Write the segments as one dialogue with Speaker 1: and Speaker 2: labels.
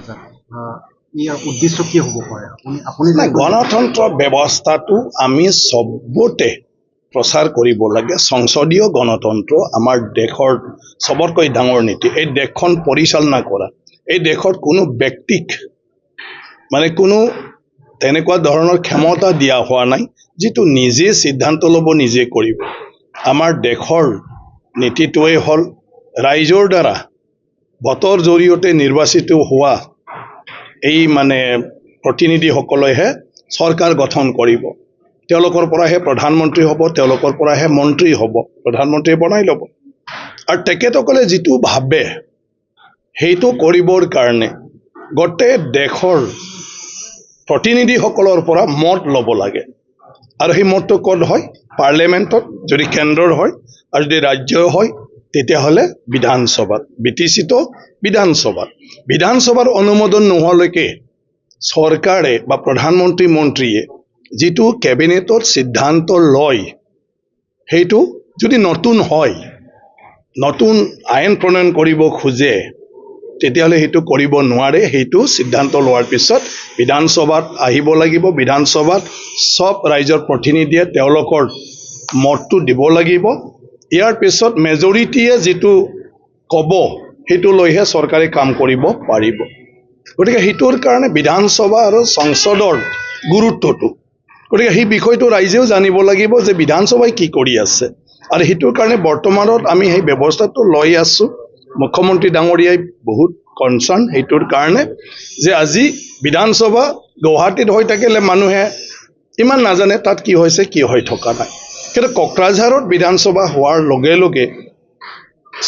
Speaker 1: কোকৰাঝাৰ ইয়াৰ উদ্দেশ্য কি হ'ব পাৰে আপুনি
Speaker 2: নাই, গণতন্ত্ৰ ব্যৱস্থাটো আমি চবতে প্ৰচাৰ কৰিব লাগে। সংসদীয় গণতন্ত্ৰ আমাৰ দেশৰ চবতকৈ ডাঙৰ নীতি। এই দেশখন পৰিচালনা কৰা, এই দেশত কোনো ব্যক্তিক মানে কোনো তেনেকুৱা ধৰণৰ ক্ষমতা দিয়া হোৱা নাই যিটো নিজে সিদ্ধান্ত ল'ব, নিজে কৰিব। আমাৰ দেশৰ নীতিটোৱে হ'ল ৰাইজৰ দ্বাৰা ভোটৰ জৰিয়তে নিৰ্বাচিত হোৱা এই মানে প্ৰতিনিধিসকলেহে চৰকাৰ গঠন কৰিব। তেওঁলোকৰ পৰাহে প্ৰধানমন্ত্ৰী হ'ব, তেওঁলোকৰ পৰাহে মন্ত্ৰী হ'ব, প্ৰধানমন্ত্ৰীয়ে বনাই ল'ব। আৰু তেখেতসকলে যিটো ভাবে সেইটো কৰিবৰ কাৰণে গোটেই দেশৰ প্ৰতিনিধিসকলৰ পৰা মত ল'ব লাগে। আৰু সেই মতটো ক'ত হয়? পাৰ্লিয়ামেণ্টত, যদি কেন্দ্ৰৰ হয়, আৰু যদি ৰাজ্যৰ হয় তেতিয়াহ'লে বিধানসভাত, BTCতো বিধানসভাত। বিধানসভাৰ অনুমোদন নোহোৱালৈকে চৰকাৰে বা প্ৰধানমন্ত্ৰী মন্ত্ৰীয়ে যিটো কেবিনেটত সিদ্ধান্ত লয় সেইটো যদি নতুন হয়, নতুন আইন প্ৰণয়ন কৰিব খোজে তেতিয়াহ'লে সেইটো কৰিব নোৱাৰে। সেইটো সিদ্ধান্ত লোৱাৰ পিছত বিধানসভাত আহিব লাগিব। বিধানসভাত সব ৰাইজৰ প্ৰতিনিধিয়ে তেওঁলোকৰ মতটো দিব লাগিব। ইয়াৰ পিছত মেজৰিটিয়ে যিটো ক'ব সেইটো লৈহে চৰকাৰে কাম কৰিব পাৰিব। গতিকে সেইটোৰ কাৰণে বিধানসভা আৰু সংসদৰ গুৰুত্বটো, গতিকে সেই বিষয়টো ৰাইজেও জানিব লাগিব যে বিধানসভাই কি কৰি আছে। আৰু সেইটোৰ কাৰণে বৰ্তমানত আমি সেই ব্যৱস্থাটো লৈ আছোঁ। মুখ্যমন্ত্ৰী ডাঙৰীয়াই বহুত কনচাৰ্ণ সেইটোৰ কাৰণে যে আজি বিধানসভা গুৱাহাটীত হৈ থাকিলে মানুহে ইমান নাজানে তাত কি হৈছে, কি হৈ থকা নাই। কিন্তু কোকৰাঝাৰত বিধানসভা হোৱাৰ লগে লগে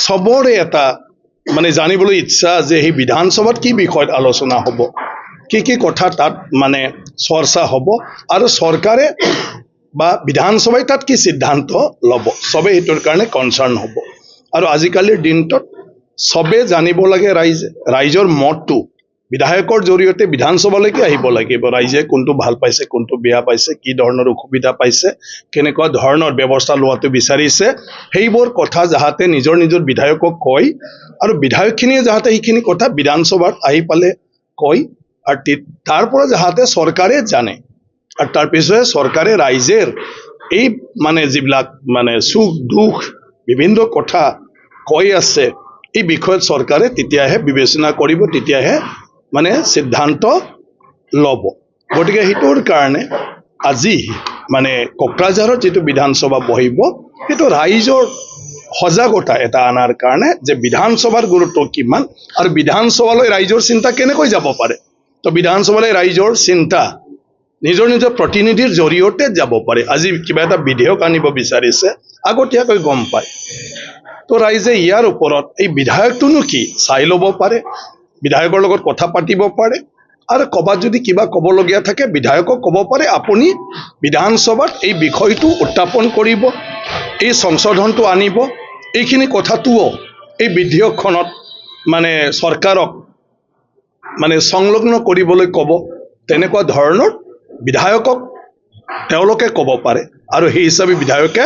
Speaker 2: চবৰে এটা মানে জানিবলৈ ইচ্ছা যে সেই বিধানসভাত কি বিষয়ত আলোচনা হ'ব, কি কথা তাত মানে চৰ্চা হ'ব, আৰু চৰকাৰে বা বিধানসভাই তাত কি সিদ্ধান্ত ল'ব, চবে সেইটোৰ কাৰণে কনচাৰ্ণ হ'ব। আৰু আজিকালিৰ দিনটোত চবে জানিব লাগে ৰাইজৰ মতটো বিধায়কৰ জৰিয়তে বিধানসভালৈকে আহিব লাগিব। ৰাইজে কোনটো ভাল পাইছে, কোনটো বেয়া পাইছে, কি ধৰণৰ অসুবিধা পাইছে, কেনেকুৱা ধৰণৰ ব্যৱস্থা লোৱাটো বিচাৰিছে, সেইবোৰ কথা যাহাতে নিজৰ নিজৰ বিধায়কক কয় আৰু বিধায়কখিনিয়ে যাহাতে সেইখিনি কথা বিধানসভাত আহি পালে কয়, আৰু তাৰ পৰা যাহাতে চৰকাৰে জানে। আৰু তাৰপিছতে চৰকাৰে ৰাইজেৰ এই মানে যিবিলাক মানে সুখ দুখ বিভিন্ন কথা কৈ আছে এই বিষয়ত চৰকাৰে তেতিয়াহে বিবেচনা কৰিব, তেতিয়াহে মানে সিদ্ধান্ত ল'ব। গতিকে সেইটোৰ কাৰণে আজি মানে কোকৰাঝাৰত যিটো বিধানসভা বহিব সেইটো ৰাইজৰ সজাগতা এটা আনাৰ কাৰণে যে বিধানসভাৰ গুৰুত্ব কিমান আৰু বিধানসভালৈ ৰাইজৰ চিন্তা কেনেকৈ যাব পাৰে। তো বিধানসভালৈ ৰাইজৰ চিন্তা নিজৰ নিজৰ প্ৰতিনিধিৰ জৰিয়তে যাব পাৰে। আজি কিবা এটা বিধেয়ক আনিব বিচাৰিছে আগতীয়াকৈ গম পায়, তো ৰাইজে ইয়াৰ ওপৰত এই বিধায়কটোনো কি চাই ল'ব পাৰে, বিধায়কৰ লগত কথা পাতিব পাৰে, আৰু ক'বাত যদি কিবা ক'বলগীয়া থাকে বিধায়কক ক'ব পাৰে আপুনি বিধানসভাত এই বিষয়টো উত্থাপন কৰিব, এই সংশোধনটো আনিব, এইখিনি কথাটোও এই বিধেয়কখনত মানে চৰকাৰক মানে সংলগ্ন কৰিবলৈ ক'ব। তেনেকুৱা ধৰণৰ বিধায়কক তেওঁলোকে ক'ব পাৰে, আৰু সেই হিচাপে বিধায়কে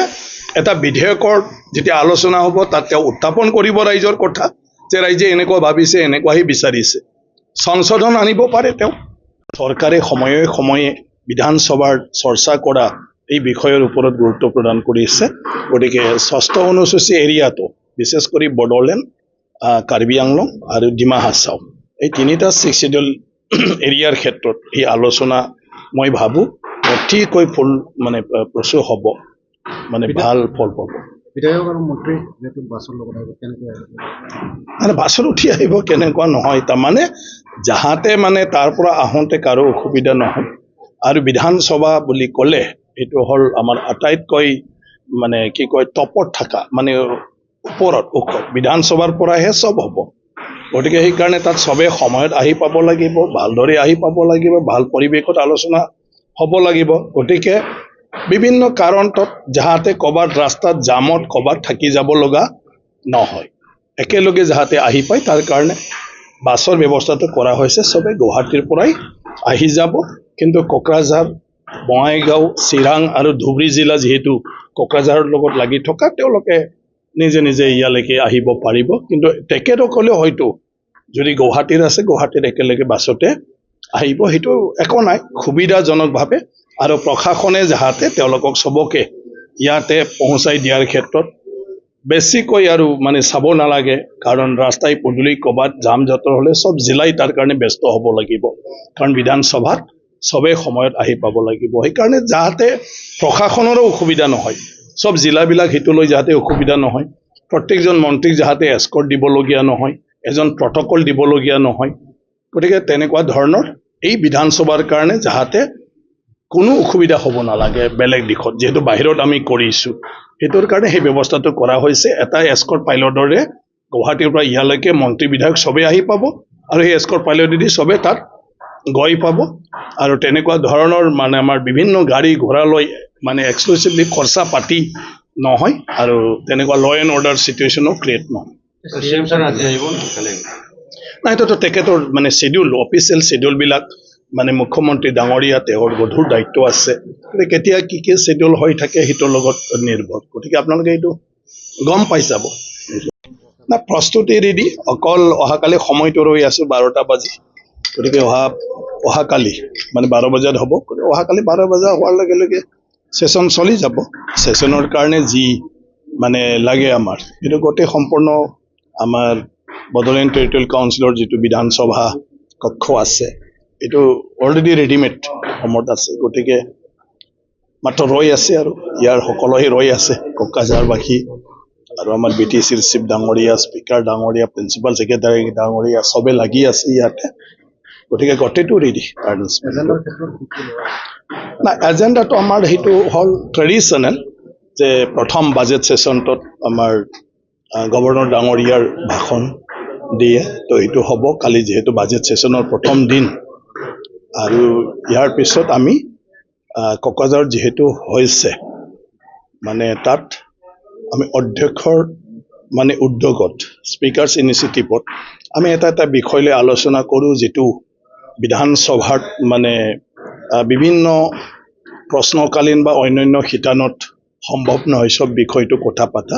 Speaker 2: এটা বিধেয়কৰ যেতিয়া আলোচনা হ'ব তাত তেওঁ উত্থাপন কৰিব ৰাইজৰ কথা যে ৰাইজে এনেকুৱা ভাবিছে, এনেকুৱাই বিচাৰিছে, সংশোধন আনিব পাৰে তেওঁ। চৰকাৰে সময়ে সময়ে বিধানসভাৰ চৰ্চা কৰা এই বিষয়ৰ ওপৰত গুৰুত্ব প্ৰদান কৰিছে। গতিকে ৬ষ্ঠ অনুসূচী এৰিয়াটো বিশেষ কৰি বড়োলেণ্ড, কাৰ্বি আংলং আৰু ডিমা হাছাও এই তিনিটা 6 শিডিউল এৰিয়াৰ ক্ষেত্ৰত এই আলোচনা মই ভাবোঁ অতিকৈ মানে প্ৰচুৰ হ'ব, মানে ভাল ফল পাব।
Speaker 1: বিধায়ক আৰু মন্ত্ৰী যিহেতু বাছৰ লগত আহিব, কেনেকৈ আহিব?
Speaker 2: মানে বাছত উঠি আহিব কেনেকুৱা নহয়, তাৰমানে যাহাতে মানে তাৰ পৰা আহোঁতে কাৰো অসুবিধা নহয়। আৰু বিধানসভা বুলি ক'লে এইটো হ'ল আমাৰ আটাইতকৈ মানে কি কয় টপত থকা, মানে ওপৰত বিধানসভাৰ পৰাহে চব হ'ব। গতিকে সেইকাৰণে তাত চবে সময়ত আহি পাব লাগিব, ভালদৰে আহি পাব লাগিব, ভাল পৰিৱেশত আলোচনা হ'ব লাগিব। গতিকে বিভিন্ন কাৰণত যাহাতে ক'ৰবাত ৰাস্তাত জামত ক'ৰবাত থাকি যাব লগা নহয়, একেলগে যাহাতে আহি পায় তাৰ কাৰণে বাছৰ ব্যৱস্থাটো কৰা হৈছে। চবে গুৱাহাটীৰ পৰাই আহি যাব, কিন্তু কোকৰাঝাৰ, বঙাইগাঁও, চিৰাং আৰু ধুবুৰী জিলা যিহেতু কোকৰাঝাৰৰ লগত লাগি থকা, তেওঁলোকে নিজে নিজে ইয়ালৈকে আহিব পাৰিব। কিন্তু তেখেতসকলে হয়তো যদি গুৱাহাটীৰ আছে গুৱাহাটীত একেলগে বাছতে আহিব, সেইটো একো নাই, সুবিধাজনকভাৱে। আৰু প্ৰশাসনে যাতে তেওঁলোকক চবকে ইয়াতে পहुঁচাই দিয়াৰ ক্ষেত্ৰত বেছিকৈ আৰু মানে চাব নালাগে, কাৰণ ৰাস্তাই পদূলি ক'ৰবাত জাম জঁটৰ হ'লে চব জিলাই তাৰ কাৰণে ব্যস্ত হ'ব লাগিব, কাৰণ বিধানসভাত চবেই সময়ত আহি পাব লাগিব। সেইকাৰণে যাতে প্ৰশাসনৰো অসুবিধা নহয়, চব জিলাবিলাক সেইটো লৈ যাতে অসুবিধা নহয়, প্ৰত্যেকজন মন্ত্ৰীক যাতে এস্কৰ্ট দিবলগীয়া নহয়, এজন প্ৰট'কল দিবলগীয়া নহয়। গতিকে তেনেকুৱা ধৰণৰ এই বিধানসভাৰ কাৰণে যাতে কোনো অসুবিধা হ'ব নালাগে বেলেগ দিশত, যিহেতু বাহিৰত আমি কৰিছোঁ, সেইটোৰ কাৰণে সেই ব্যৱস্থাটো কৰা হৈছে। এটা এস্কৰ্ট পাইলটৰে গুৱাহাটীৰ পৰা ইয়ালৈকে মন্ত্ৰী বিধায়ক চবেই আহি পাব, আৰু সেই এস্কৰ্ট পাইলটেদি চবেই তাত গৈ পাব। আৰু তেনেকুৱা ধৰণৰ মানে আমাৰ বিভিন্ন গাড়ী ঘোঁৰা লৈ মানে এক্সক্লুচিভলি খৰচা পাতি নহয়, আৰু তেনেকুৱা ল এণ্ড অৰ্ডাৰ চিটুৱেশ্যনো ক্ৰিয়েট নহয়। নাই, এইটোতো তেখেতৰ মানে শ্বেডিউল, অফিচিয়েল শ্বেডিউলবিলাক মানে মুখ্যমন্ত্ৰী ডাঙৰীয়া তেওঁৰ গধুৰ দায়িত্ব আছে। গতিকে কেতিয়া কি কি শ্বেডিউল হৈ থাকে সেইটোৰ লগত নিৰ্ভৰ, গতিকে আপোনালোকে এইটো গম পাই যাব। না, প্ৰস্তুতি ৰেডি, অকল অহাকালি সময়টো ৰৈ আছোঁ 12টা বাজি। গতিকে অহাকালি মানে 12 বজাত হ'ব, গতিকে অহাকালি 12 বজা হোৱাৰ লগে লগে ছেশ্যন চলি যাব। ছেশ্যনৰ কাৰণে যি মানে লাগে আমাৰ, সেইটো গোটেই সম্পূৰ্ণ আমাৰ বডোলেণ্ড টেৰিটৰিয়েল কাউন্সিলৰ যিটো বিধানসভা কক্ষ আছে, এইটো অলৰেডি ৰেডিমেড ফৰ্মত আছে। গতিকে মাত্ৰ ৰৈ আছে, আৰু ইয়াৰ সকলোৱে ৰৈ আছে, কোকৰাঝাৰবাসী আৰু আমাৰ BTCৰ চিফ ডাঙৰীয়া, স্পীকাৰ ডাঙৰীয়া, প্ৰিন্সিপাল ছেক্ৰেটাৰী ডাঙৰীয়া চবে লাগি আছে ইয়াতে। গতিকে গোটেইটো ৰেডি। না, এজেণ্ডাটো আমাৰ সেইটো হ'ল ট্ৰেডিশ্যনেল, যে প্ৰথম বাজেট ছেশ্যনটোত আমাৰ গভৰ্ণৰ ডাঙৰীয়াৰ ভাষণ দিয়ে, তো এইটো হ'ব কালি, যিহেতু বাজেট ছেশ্যনৰ প্ৰথম দিন। আৰু ইয়াৰ পিছত আমি কোকৰাঝাৰত যিহেতু হৈছে, মানে তাত আমি অধ্যক্ষৰ মানে উদ্যোগত, স্পীকাৰ্ছ ইনিচিয়েটিভত আমি এটা এটা বিষয় লৈ আলোচনা কৰোঁ, যিটো বিধানসভাত মানে বিভিন্ন প্ৰশ্নকালীন বা অন্যান্য শিতানত সম্ভৱ নহয় চব বিষয়টো কথা পাতা,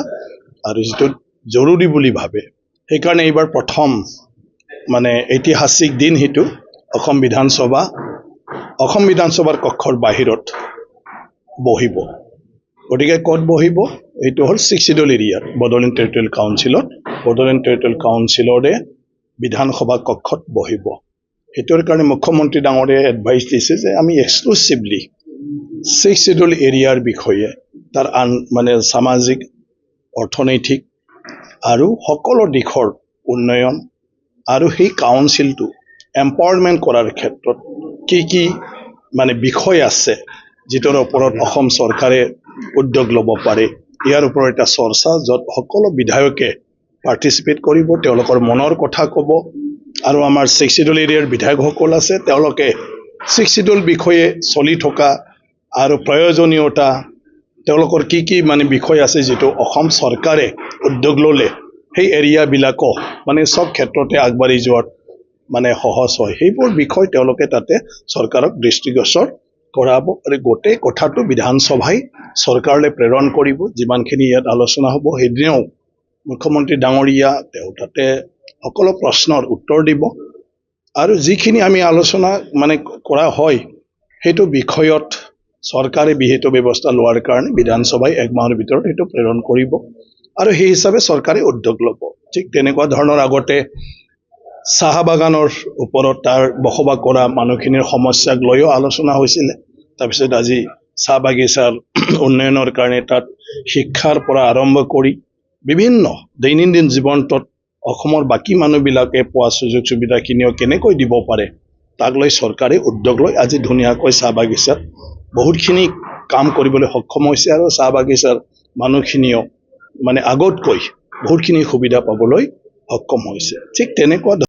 Speaker 2: আৰু যিটো জৰুৰী বুলি ভাবে। সেইকাৰণে এইবাৰ প্ৰথম মানে ঐতিহাসিক দিন সেইটো অসম বিধানসভাৰ কক্ষৰ বাহিৰত বহিব। গতিকে ক'ত বহিব, এইটো হ'ল 6 শিডিউল এৰিয়াত, বডোলেণ্ড টেৰিটৰিয়েল কাউন্সিলত, বডোলেণ্ড টেৰিটৰিয়েল কাউন্সিলৰে বিধানসভা কক্ষত বহিব। সেইটোৰ কাৰণে মুখ্যমন্ত্ৰী ডাঙৰীয়াই এডভাইচ দিছে যে আমি এক্সক্লুচিভলি 6 শিডিউল এৰিয়াৰ বিষয়ে, তাৰ মানে সামাজিক, অৰ্থনৈতিক আৰু সকলো দিশৰ উন্নয়ন, আৰু সেই কাউন্সিলটো এম্পাৱাৰমেণ্ট কৰাৰ ক্ষেত্ৰত কি কি মানে বিষয় আছে, যিটোৰ ওপৰত অসম চৰকাৰে উদ্যোগ ল'ব পাৰে, ইয়াৰ ওপৰত এটা চৰ্চা, য'ত সকলো বিধায়কে পাৰ্টিচিপেট কৰিব, তেওঁলোকৰ মনৰ কথা ক'ব। আৰু আমাৰ 6 শিডিউল এৰিয়াৰ বিধায়কসকল আছে, তেওঁলোকে 6 শিডিউল বিষয়ে চলি থকা আৰু প্ৰয়োজনীয়তা, তেওঁলোকৰ কি কি মানে বিষয় আছে, যিটো অসম চৰকাৰে উদ্যোগ ল'লে সেই এৰিয়াবিলাকো মানে চব ক্ষেত্ৰতে আগবাঢ়ি যোৱাত মানে সহজ হয়, সেইবোৰ বিষয় তেওঁলোকে তাতে চৰকাৰক দৃষ্টিগোচৰ কৰাব। আৰু গোটেই কথাটো বিধানসভাই চৰকাৰলৈ প্ৰেৰণ কৰিব। যিমানখিনি ইয়াত আলোচনা হ'ব, সেইদিনাও মুখ্যমন্ত্ৰী ডাঙৰীয়া তেওঁ তাতে সকলো প্ৰশ্নৰ উত্তৰ দিব, আৰু যিখিনি আমি আলোচনা মানে কৰা হয় সেইটো বিষয়ত চৰকাৰে বিহিত ব্যৱস্থা লোৱাৰ কাৰণে বিধানসভাই 1 মাহৰ ভিতৰত সেইটো প্ৰেৰণ কৰিব, আৰু সেই হিচাপে চৰকাৰে উদ্যোগ ল'ব। ঠিক তেনেকুৱা ধৰণৰ আগতে চাহ বাগানৰ ওপৰত তাৰ বসবাস কৰা মানুহখিনিৰ সমস্যাক লৈও আলোচনা হৈছিলে। তাৰপিছত আজি চাহ বাগিচাৰ উন্নয়নৰ কাৰণে তাত শিক্ষাৰ পৰা আৰম্ভ কৰি বিভিন্ন দৈনন্দিন জীৱনটোত অসমৰ বাকী মানুহবিলাকে পোৱা সুযোগ সুবিধাখিনিও কেনেকৈ দিব পাৰে, তাক লৈ চৰকাৰে উদ্যোগ লৈ আজি ধুনীয়াকৈ চাহ বাগিচাত বহুতখিনি কাম কৰিবলৈ সক্ষম হৈছে, আৰু চাহ বাগিচাৰ মানুহখিনিও মানে আগতকৈ বহুতখিনি সুবিধা পাবলৈ সক্ষম হৈছে। ঠিক তেনেকুৱা